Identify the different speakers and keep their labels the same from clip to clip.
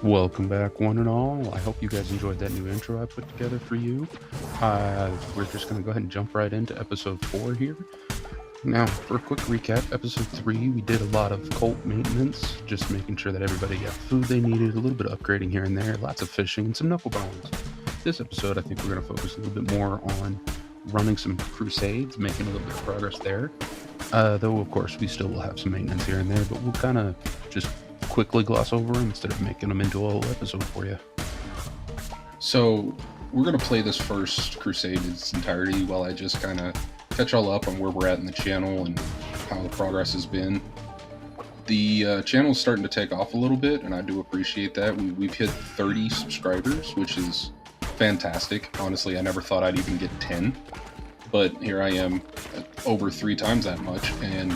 Speaker 1: Welcome back, one and all. I hope you guys enjoyed that new intro I put together for you. We're just going to go ahead and jump right into episode 4 here. Now, for a quick recap, episode 3, we did a lot of cult maintenance, just making sure that everybody got food they needed, a little bit of upgrading here and there, lots of fishing, and some knuckle bones. This episode, I think we're going to focus a little bit more on running some crusades, making a little bit of progress there. Though, of course, we still will have some maintenance here and there, but we'll kind of just quickly gloss over them instead of making them into a whole episode for you.
Speaker 2: So we're going to play this first crusade in its entirety while I just kind of catch all up on where we're at in the channel and how the progress has been. The channel's starting to take off a little bit, and I do appreciate that. We've hit 30 subscribers, which is fantastic. Honestly, I never thought I'd even get 10, but here I am at over 3 times that much, and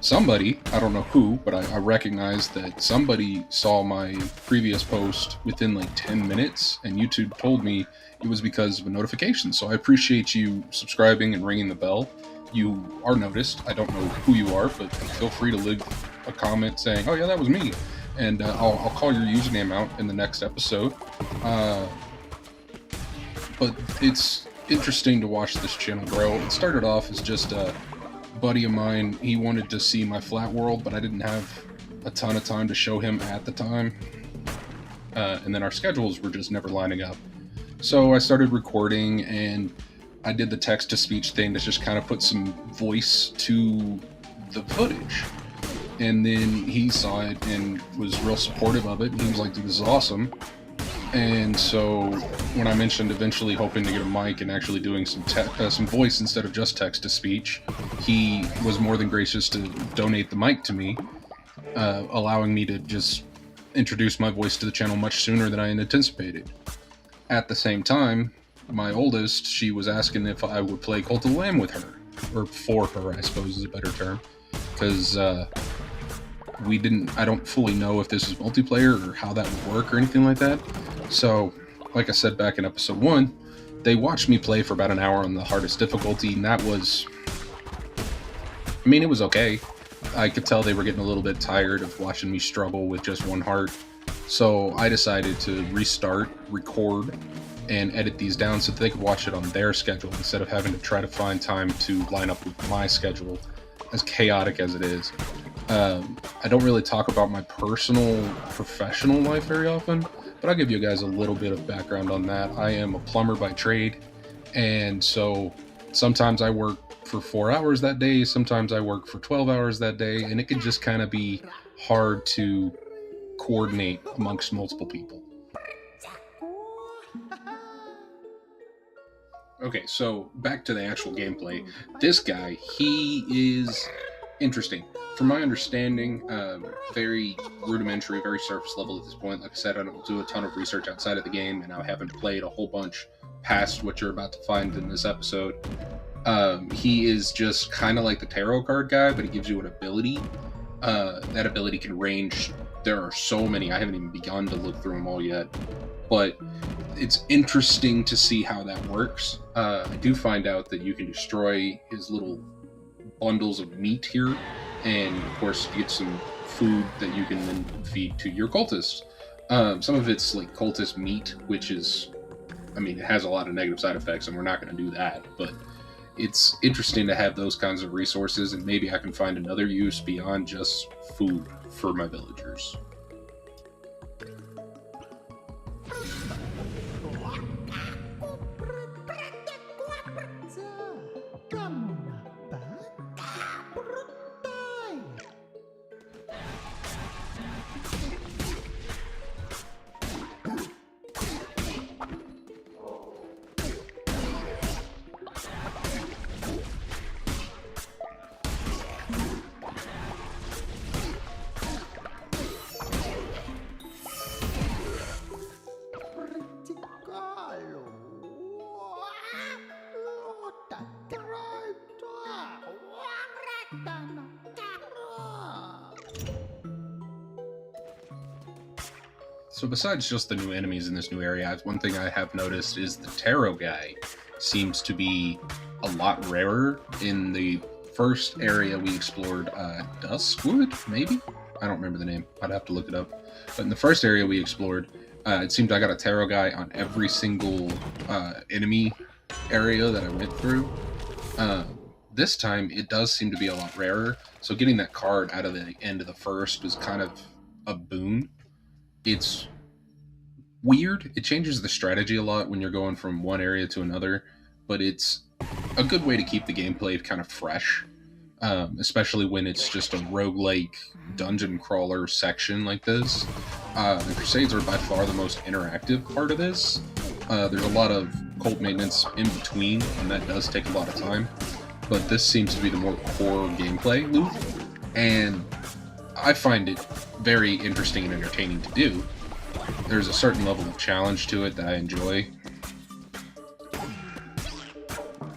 Speaker 2: somebody, I don't know who, but I recognize that somebody saw my previous post within like 10 minutes, and YouTube told me it was because of a notification. So I appreciate you subscribing and ringing the bell. You are noticed. I don't know who you are, but feel free to leave a comment saying, oh yeah, that was me. And I'll call your username out in the next episode. But it's interesting to watch this channel grow. It started off as just a buddy of mine. He wanted to see my flat world, but I didn't have a ton of time to show him at the time, and then our schedules were just never lining up. So I started recording, and I did the text-to-speech thing to just kind of put some voice to the footage, and then he saw it and was real supportive of it. He was like, "Dude, this is awesome." And so when I mentioned eventually hoping to get a mic and actually doing some voice instead of just text-to-speech, he was more than gracious to donate the mic to me, allowing me to just introduce my voice to the channel much sooner than I had anticipated. At the same time, my oldest, she was asking if I would play Cult of the Lamb with her, or for her, I suppose is a better term, because I don't fully know if this is multiplayer or how that would work or anything like that. So, like I said back in episode 1, they watched me play for about an hour on the hardest difficulty, and that was, it was okay. I could tell they were getting a little bit tired of watching me struggle with just one heart. So I decided to restart, record, and edit these down so that they could watch it on their schedule instead of having to try to find time to line up with my schedule, as chaotic as it is. I don't really talk about my personal, professional life very often, but I'll give you guys a little bit of background on that. I am a plumber by trade, and so sometimes I work for 4 hours that day, sometimes I work for 12 hours that day, and it can just kind of be hard to coordinate amongst multiple people. Okay, so back to the actual gameplay. This guy, he is interesting. From my understanding, very rudimentary, very surface level at this point. Like I said, I don't do a ton of research outside of the game, and I haven't played a whole bunch past what you're about to find in this episode. He is just kind of like the tarot card guy, but he gives you an ability. That ability can range. There are so many. I haven't even begun to look through them all yet. But it's interesting to see how that works. I do find out that you can destroy his little bundles of meat here, and of course get some food that you can then feed to your cultists. Some of it's like cultist meat, which is, it has a lot of negative side effects, and we're not going to do that, but it's interesting to have those kinds of resources, and maybe I can find another use beyond just food for my villagers. So besides just the new enemies in this new area, one thing I have noticed is the tarot guy seems to be a lot rarer. In the first area we explored, Duskwood, maybe? I don't remember the name. I'd have to look it up. But in the first area we explored, it seemed I got a tarot guy on every single enemy area that I went through. This time, it does seem to be a lot rarer. So getting that card out of the end of the first was kind of a boon. It's weird. It changes the strategy a lot when you're going from one area to another, but it's a good way to keep the gameplay kind of fresh, especially when it's just a roguelike dungeon crawler section like this. The Crusades are by far the most interactive part of this. There's a lot of cult maintenance in between, and that does take a lot of time, but this seems to be the more core gameplay loop, and I find it very interesting and entertaining to do. There's a certain level of challenge to it that I enjoy.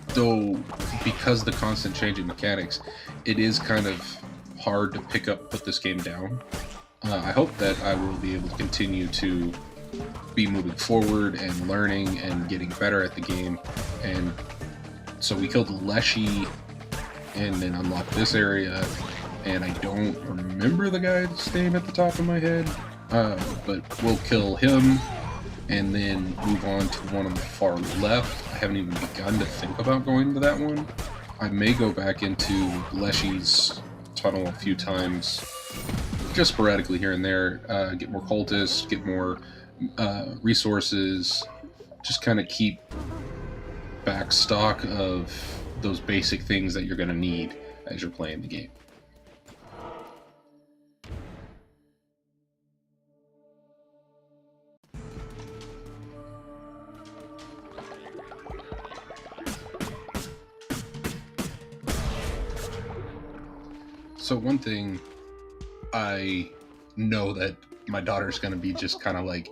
Speaker 2: Though, because the constant changing mechanics, it is kind of hard to put this game down. I hope that I will be able to continue to be moving forward and learning and getting better at the game. And so we killed Leshy and then unlocked this area, and I don't remember the guy's name at the top of my head, but we'll kill him and then move on to one on the far left. I haven't even begun to think about going to that one. I may go back into Leshy's tunnel a few times, just sporadically here and there, get more cultists, get more resources, just kind of keep back stock of those basic things that you're going to need as you're playing the game. So one thing I know that my daughter's going to be just kind of like,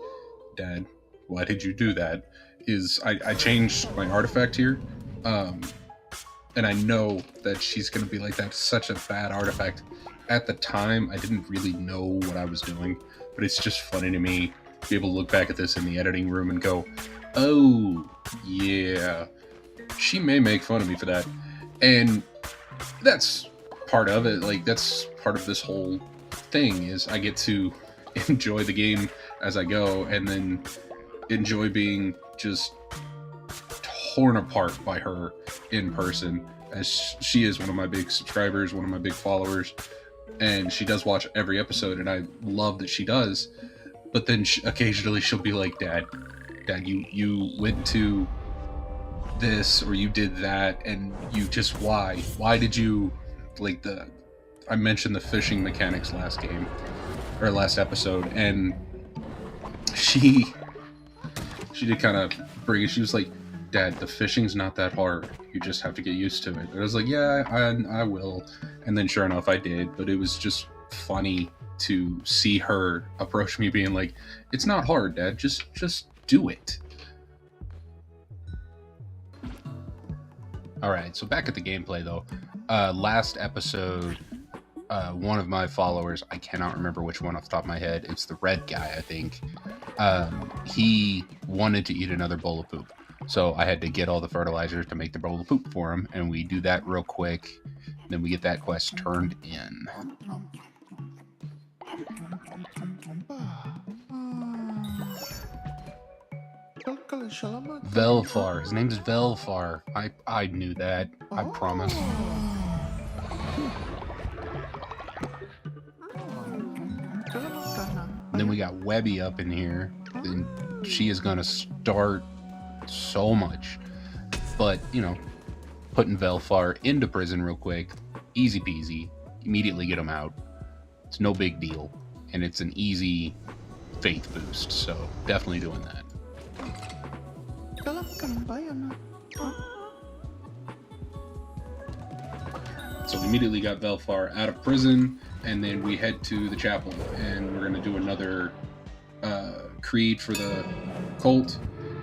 Speaker 2: Dad, why did you do that? Is I changed my artifact here. And I know that she's going to be like, that's such a bad artifact. At the time, I didn't really know what I was doing, but it's just funny to me to be able to look back at this in the editing room and go, oh, yeah, she may make fun of me for that. And that's part of it. Like, that's part of this whole thing, is I get to enjoy the game as I go and then enjoy being just torn apart by her in person, as she is one of my big subscribers, one of my big followers, and she does watch every episode, and I love that she does. But then occasionally she'll be like, Dad, you went to this or you did that, and you just, why did you, like, I mentioned the fishing mechanics last episode, and she did kind of bring it. She was like, Dad, the fishing's not that hard. You just have to get used to it. And I was like, yeah, I will. And then sure enough, I did. But it was just funny to see her approach me being like, it's not hard, Dad. Just do it. All right, so back at the gameplay, though. Last episode, one of my followers, I cannot remember which one off the top of my head. It's the red guy, I think. He wanted to eat another bowl of poop. So I had to get all the fertilizers to make the bowl of poop for him, and we do that real quick. Then we get that quest turned in. Velfar. His name is Velfar. I knew that. I promise. And then we got Webby up in here. And she is going to start so much. But, putting Velfar into prison real quick. Easy peasy. Immediately get him out. It's no big deal. And it's an easy faith boost. So, definitely doing that. So we immediately got Velfar out of prison, and then we head to the chapel, and we're going to do another creed for the cult,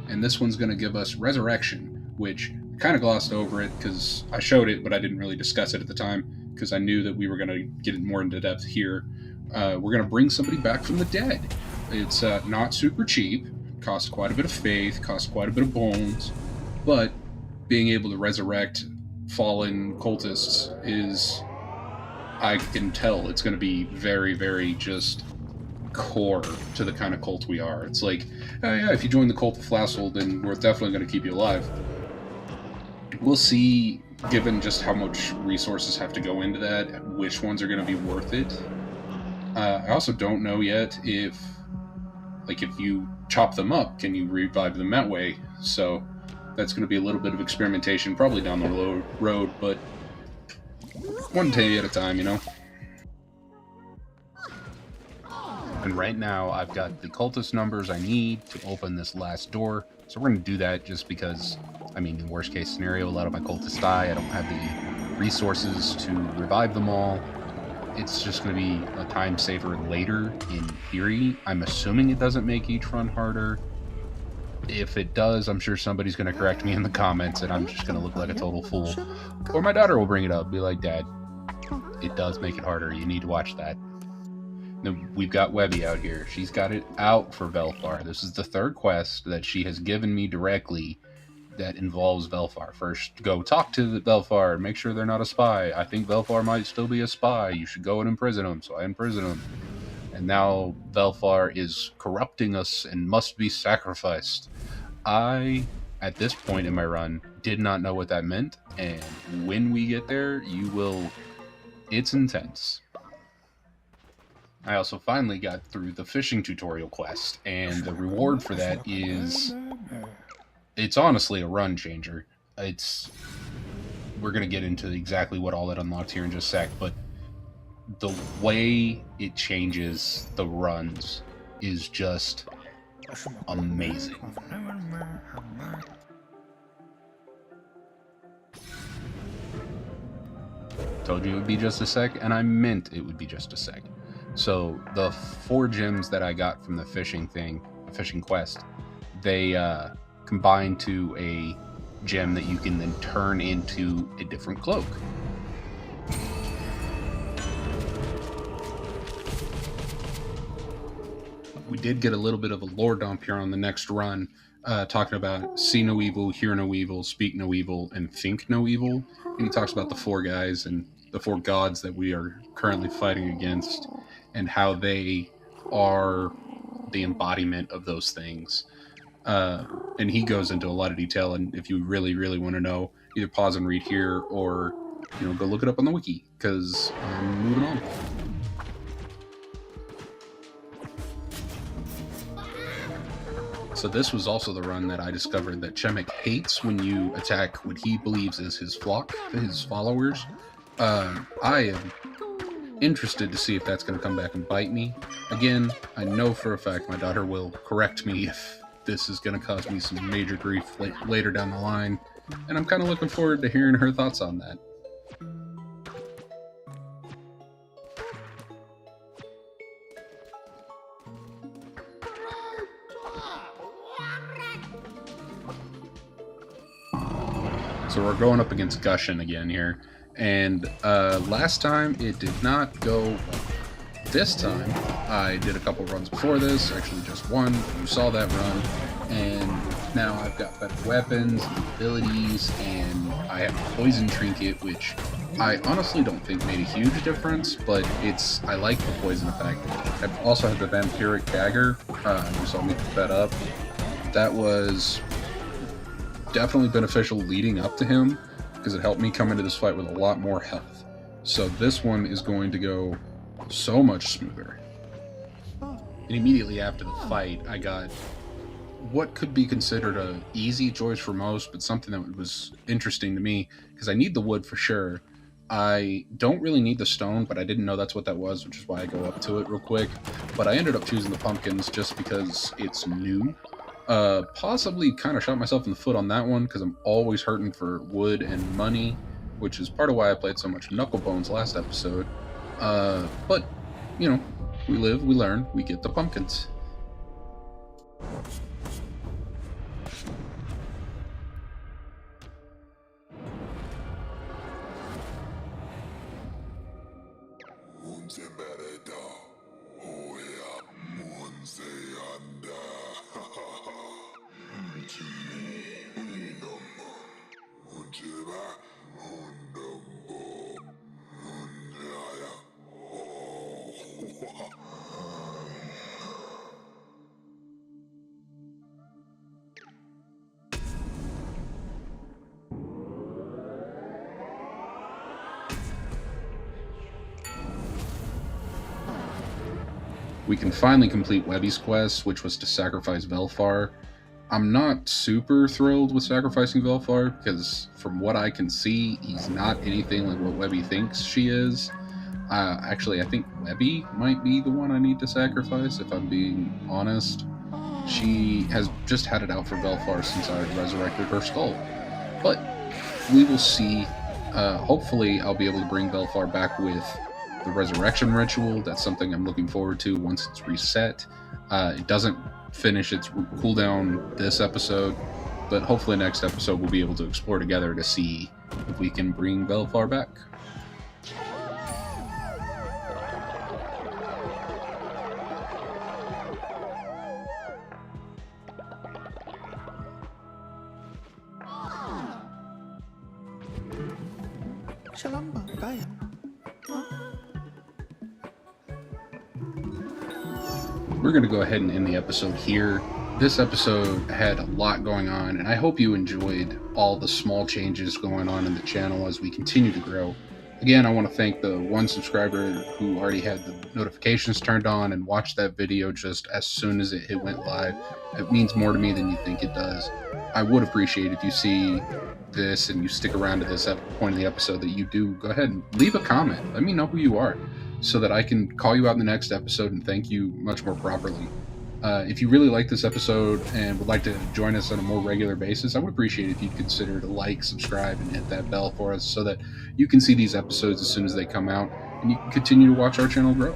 Speaker 2: and this one's going to give us resurrection, which I kind of glossed over it because I showed it, but I didn't really discuss it at the time because I knew that we were going to get it more into depth here. We're going to bring somebody back from the dead. It's not super cheap, costs quite a bit of faith, costs quite a bit of bones, but being able to resurrect fallen cultists is I can tell it's going to be very, very just core to the kind of cult we are. It's like, oh yeah, if you join the cult of Flasil, then we're definitely going to keep you alive. We'll see, given just how much resources have to go into that, which ones are going to be worth it. I also don't know yet if you chop them up, can you revive them that way? So that's going to be a little bit of experimentation, probably down the road, but one day at a time, you know?
Speaker 1: And right now, I've got the cultist numbers I need to open this last door. So we're going to do that just because, I mean, in worst case scenario, a lot of my cultists die. I don't have the resources to revive them all. It's just going to be a time saver later, in theory. I'm assuming it doesn't make each run harder. If it does, I'm sure somebody's going to correct me in the comments, and I'm just going to look like a total fool. Or my daughter will bring it up, be like, Dad, it does make it harder. You need to watch that. Then we've got Webby out here. She's got it out for Velfar. This is the third quest that she has given me directly that involves Velfar. First, go talk to Velfar, make sure they're not a spy. I think Velfar might still be a spy. You should go and imprison him. So I imprison him. And now Velfar is corrupting us and must be sacrificed. I, at this point in my run, did not know what that meant. And when we get there, you will... It's intense. I also finally got through the fishing tutorial quest, and the reward for that is... It's honestly a run changer. We're going to get into exactly what all that unlocked here in just a sec, but the way it changes the runs is just amazing. Told you it would be just a sec, and I meant it would be just a sec. So the 4 gems that I got from the fishing quest, they combine to a gem that you can then turn into a different cloak. We did get a little bit of a lore dump here on the next run, talking about see no evil, hear no evil, speak no evil, and think no evil. And he talks about the 4 guys and the 4 gods that we are currently fighting against, and how they are the embodiment of those things. And he goes into a lot of detail, and if you really, really want to know, either pause and read here, or go look it up on the wiki, because I'm moving on. So this was also the run that I discovered that Chemek hates when you attack what he believes is his flock, his followers. I am interested to see if that's going to come back and bite me. Again, I know for a fact my daughter will correct me if this is going to cause me some major grief later down the line, and I'm kind of looking forward to hearing her thoughts on that. So we're going up against Gushin again here, and last time it did not go well. This time, I did a couple runs before this, actually just one. You saw that run, and now I've got better weapons and abilities, and I have a poison trinket, which I honestly don't think made a huge difference, but I like the poison effect. I've also had the vampiric dagger. You saw me pick that up. That was definitely beneficial leading up to him, because it helped me come into this fight with a lot more health. So this one is going to go so much smoother. And immediately after the fight, I got what could be considered a easy choice for most, but something that was interesting to me, because I need the wood for sure. I don't really need the stone, but I didn't know that's what that was, which is why I go up to it real quick. But I ended up choosing the pumpkins just because it's new. Possibly kind of shot myself in the foot on that one, because I'm always hurting for wood and money, which is part of why I played so much Knucklebones last episode. But, we live, we learn, we get the pumpkins.
Speaker 2: we can finally complete Webby's quest, which was to sacrifice Velfar. I'm not super thrilled with sacrificing Velfar because, from what I can see, he's not anything like what Webby thinks she is. Actually, I think Webby might be the one I need to sacrifice, if I'm being honest. She has just had it out for Velfar since I resurrected her skull. But we will see. Hopefully, I'll be able to bring Velfar back with the resurrection ritual. That's something I'm looking forward to once it's reset. It doesn't finish its cooldown this episode, but hopefully next episode we'll be able to explore together to see if we can bring Velfar back. We're going to go ahead and end the episode here. This episode had a lot going on, and I hope you enjoyed all the small changes going on in the channel as we continue to grow. Again, I want to thank the one subscriber who already had the notifications turned on and watched that video just as soon as it went live. It means more to me than you think it does. I would appreciate if you see this and you stick around to this point of the episode that you do, go ahead and leave a comment. Let me know who you are so that I can call you out in the next episode and thank you much more properly. If you really like this episode and would like to join us on a more regular basis, I would appreciate it if you'd consider to like, subscribe, and hit that bell for us so that you can see these episodes as soon as they come out and you can continue to watch our channel grow.